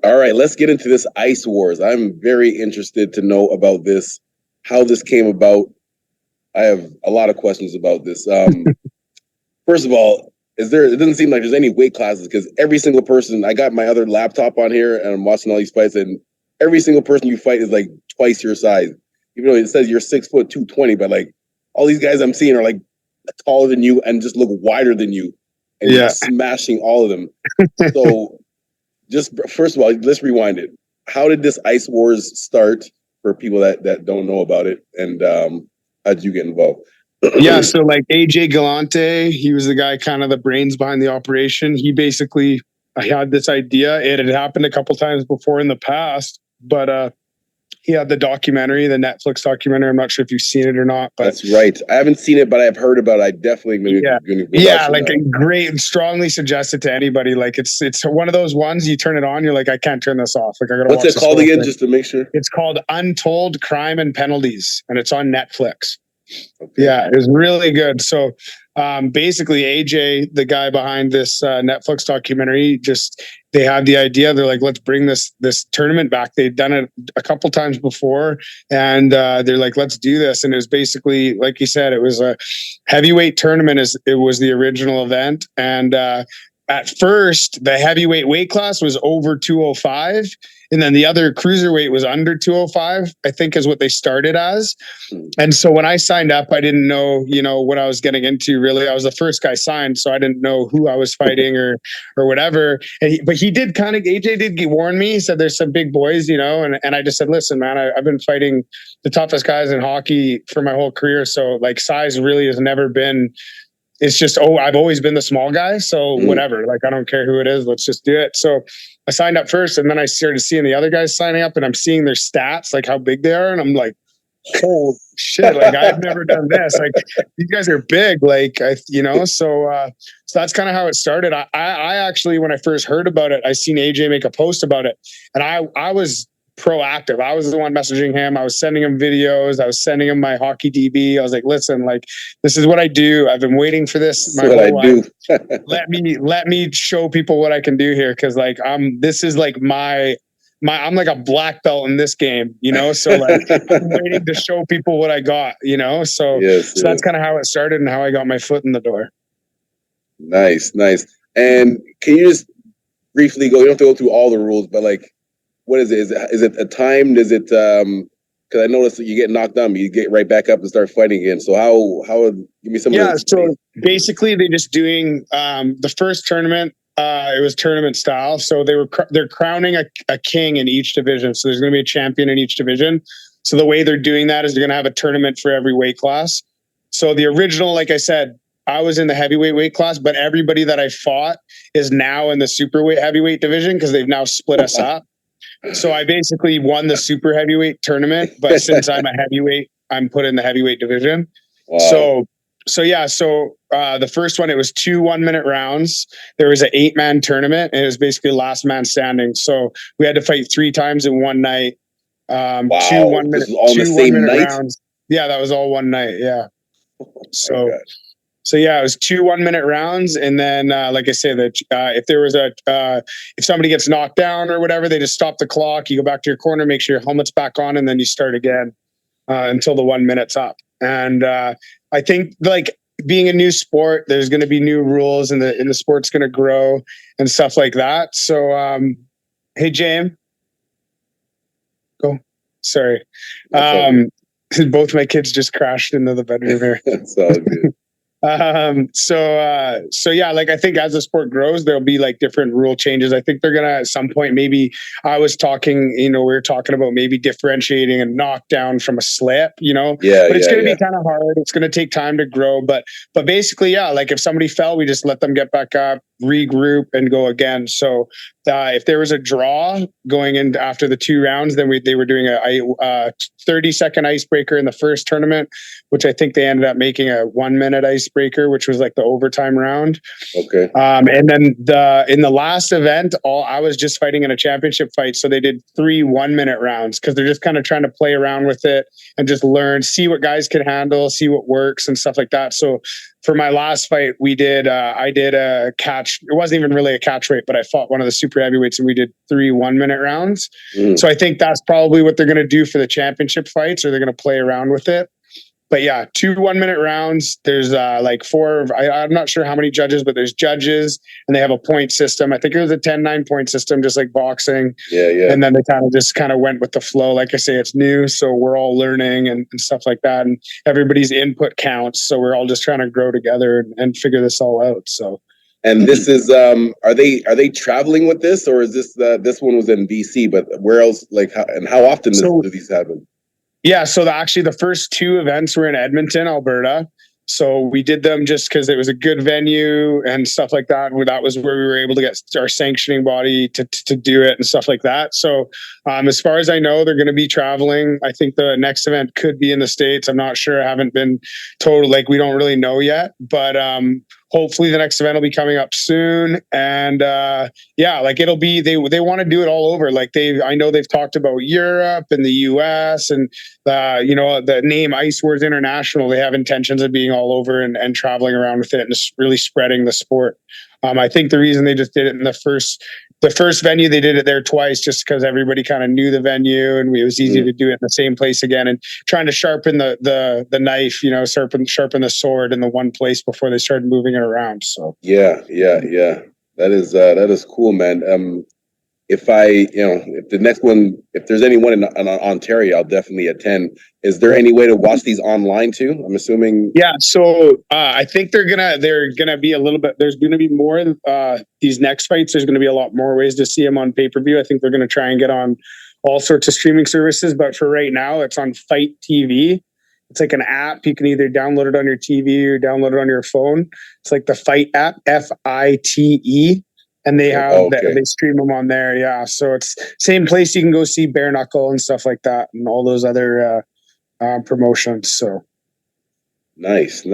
All right, let's get into this Ice Wars. I'm very interested to know about this, how this came about. I have a lot of questions about this. First of all, is there? It doesn't seem like there's any weight classes because every single person. I got my other laptop on here and I'm watching all these fights, and every single person you fight is like twice your size. Even though it says you're 6 foot 220, but like all these guys I'm seeing are like taller than you and just look wider than you, and you're just smashing all of them. So, just first of all, let's rewind it. How did this Ice Wars start for people that don't know about it, and how did you get involved? Yeah, so like AJ Galante, he was the guy kind of the brains behind the operation. He basically I had this idea. It had happened a couple times before in the past, but he had the documentary, the Netflix documentary. I'm not sure if you've seen it or not, but that's right. I haven't seen it, but I've heard about it. I definitely like a great and strongly suggest it to anybody. Like it's one of those ones you turn it on, you're like, I can't turn this off. Like I gotta watch What's it called again, just to make sure? It's called Untold Crime and Penalties, and it's on Netflix. Okay. Yeah, it was really good. So basically AJ, the guy behind this Netflix documentary, they had the idea. They're like, let's bring this tournament back. They'd done it a couple times before, and they're like, let's do this. And it was basically, like you said, it was a heavyweight tournament. It was the original event, and at first the heavyweight weight class was over 205. And then the other cruiserweight was under 205, I think is what they started as. And so when I signed up, I didn't know, what I was getting into really. I was the first guy signed, so I didn't know who I was fighting or whatever. But he did AJ did warn me. He said, there's some big boys, and I just said, listen, man, I've been fighting the toughest guys in hockey for my whole career. So like size really has never been, it's just, I've always been the small guy. So whatever, like, I don't care who it is. Let's just do it. So I signed up first, and then I started seeing the other guys signing up, and I'm seeing their stats, like how big they are. And I'm like, holy shit, like I've never done this. Like these guys are big, like, so that's kind of how it started. I actually, when I first heard about it, I seen AJ make a post about it, and I was proactive. I was the one messaging him. I was sending him videos. I was sending him my hockey DB. I was like, listen, like, this is what I do. I've been waiting for this my whole life. let me show people what I can do here. Cause like, this is like I'm like a black belt in this game, so like I'm waiting to show people what I got, so that's kind of how it started and how I got my foot in the door. Nice. And can you just briefly go, you don't have to go through all the rules, but like, what is it? Is it a timed? Is it, because I noticed that you get knocked down, but you get right back up and start fighting again. So how give me some of those. So basically they're just doing the first tournament. It was tournament style. So they're crowning a king in each division. So there's going to be a champion in each division. So the way they're doing that is they're going to have a tournament for every weight class. So the original, like I said, I was in the heavyweight weight class, but everybody that I fought is now in the super heavyweight division because they've now split us up. So I basically won the super heavyweight tournament, but since I'm a heavyweight, I'm put in the heavyweight division. Wow. So the first one, it was 2 1-minute rounds. There was an 8-man tournament, and it was basically last man standing. So we had to fight 3 times in one night. Wow. 2 1-minute, all the same night? Rounds. Yeah, that was all one night. Yeah. So yeah, it was 2 1-minute rounds, and then like I said, that if there was if somebody gets knocked down or whatever, they just stop the clock. You go back to your corner, make sure your helmet's back on, and then you start again until the 1 minute's up. And I think like being a new sport, there's going to be new rules, and the sport's going to grow and stuff like that. So hey, James, go. Sorry, both my kids just crashed into the bedroom here. That's all good. So yeah, like I think as the sport grows, there'll be like different rule changes. I think they're gonna at some point, maybe I was talking, we were talking about maybe differentiating a knockdown from a slip, but it's gonna be kind of hard. It's gonna take time to grow, but basically, yeah, like if somebody fell, we just let them get back up, regroup, and go again. So if there was a draw going in after the 2 rounds, then they were doing a 30-second icebreaker in the first tournament, which I think they ended up making a 1-minute icebreaker, which was like the overtime round. Okay. And then in the last event, I was just fighting in a championship fight, so they did 3 1-minute rounds because they're just kind of trying to play around with it and just learn, see what guys can handle, see what works and stuff like that. So for my last fight, we did. I did a catch. It wasn't even really a catch weight, but I fought one of the super heavyweights, and we did 3 1-minute rounds. So I think that's probably what they're going to do for the championship fights, or they're going to play around with it. But yeah, 2 1-minute rounds. There's like 4. I'm not sure how many judges, but there's judges, and they have a point system. I think it was a 10-9 point system, just like boxing. Yeah. And then they kind of went with the flow. Like I say, it's new, so we're all learning and stuff like that. And everybody's input counts, so we're all just trying to grow together and figure this all out. So. And this is are they traveling with this, or is this this one was in BC, but where else? Like, how often do these happen? Yeah, so actually the first 2 events were in Edmonton, Alberta. So we did them just because it was a good venue and stuff like that. That was where we were able to get our sanctioning body to do it and stuff like that. So as far as I know, they're going to be traveling. I think the next event could be in the States. I'm not sure. I haven't been told. Like, we don't really know yet. But hopefully the next event will be coming up soon. And yeah, like it'll be, they want to do it all over. Like I know they've talked about Europe and the US and the name Ice Wars International. They have intentions of being all over and traveling around with it and just really spreading the sport. I think the reason they just did it in the first venue, they did it there twice just because everybody kind of knew the venue, and it was easy to do it in the same place again, and trying to sharpen the knife, sharpen the sword in the one place before they started moving it around. So yeah. That is cool, man. If if the next one, if there's anyone in Ontario, I'll definitely attend. Is there any way to watch these online too? I'm assuming. Yeah, so I think they're gonna be a little bit. There's gonna be more these next fights. There's gonna be a lot more ways to see them on pay-per-view. I think they're gonna try and get on all sorts of streaming services. But for right now, it's on Fight TV. It's like an app. You can either download it on your TV or download it on your phone. It's like the Fight app, FITE. And they have they stream them on there. Yeah, so it's same place you can go see Bare Knuckle and stuff like that, and all those other promotions. So nice.